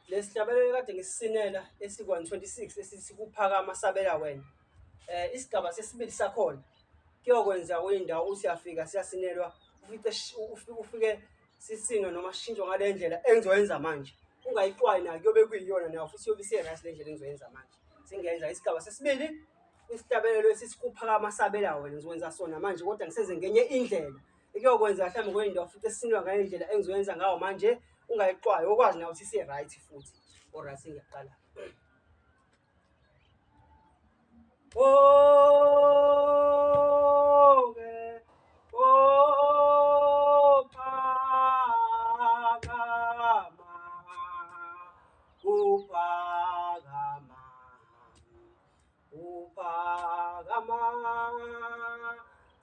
Lesihlabelelo kade ngisisinela esi-126 esithi kuphakama sabela wena. Isigaba sesibili sakhona kuyokwenza kwindawo uthi uyafika siyasinelwa ufike sisinwe noma sishintshwe ngale ndlela engizoyenza manje. Ungayiqwayi nayo kuyobe kuyiyona nayo futhi yobe ise-right le ndlela engizoyenza manje. Singenza isigaba sesibili isihlabelelo esithi kuphakama sabela wena ngizokwenza sona manje kodwa ngisenze ngenye indlela. Ekuyokwenza mhlawumbe kwey'ndawo futhi esisinwa ngale ndlela engizoyenza ngawo manje ungayiqwayi okwazi nawe ukuthi ise-right futhi. Alright, ngiyaqala.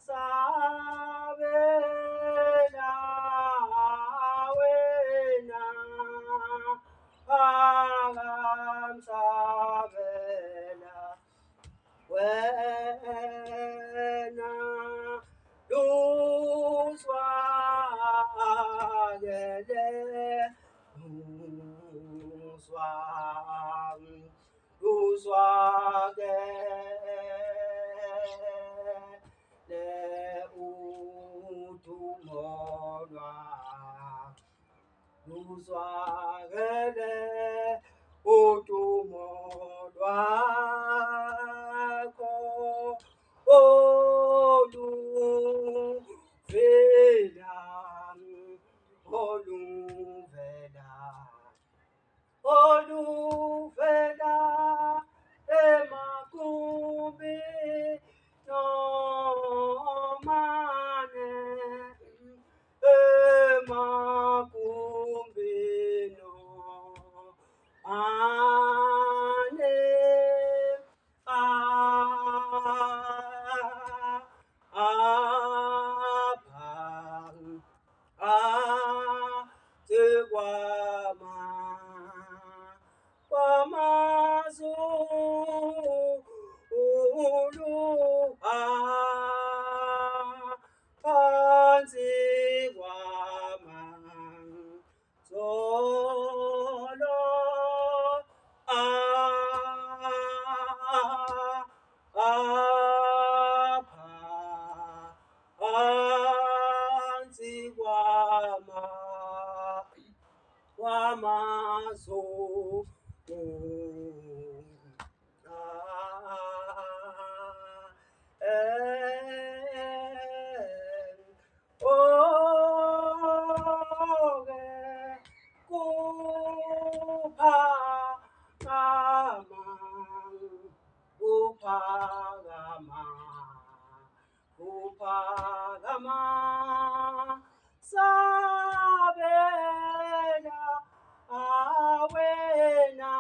Sabela wena, sabela wena, luzwakele udumo lwakho, luzwakele udumo lwakho, oluvela emakubi nomane, emakumbi nomane, kwamazulu phansi kwamanzolo phansi kwamazulu. Kuphakama sabela wena,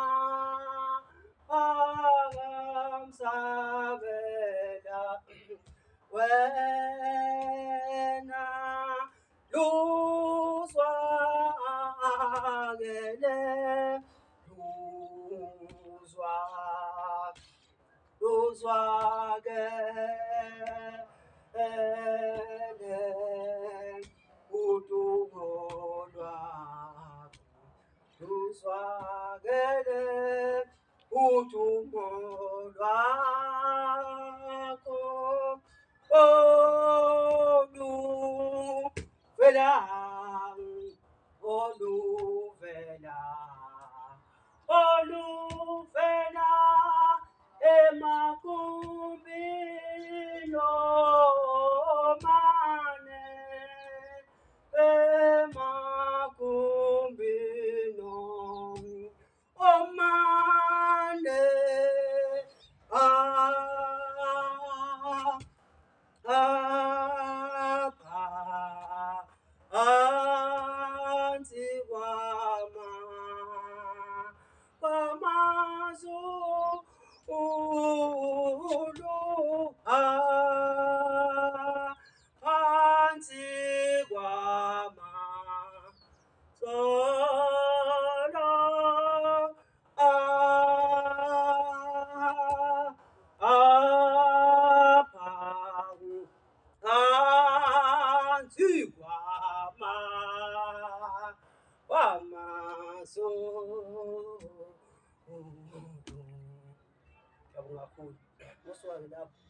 sabela wena, luzwakele udumo lwakho, luzwakele udumo lwakho, oluvela emakumbi nomane, emakumbi nomane, phansi kwamazulu phansi kwamanzolo phansi kwamazulu. kakhulu. Musuka-ke lapho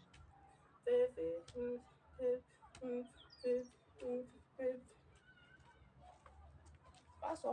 baso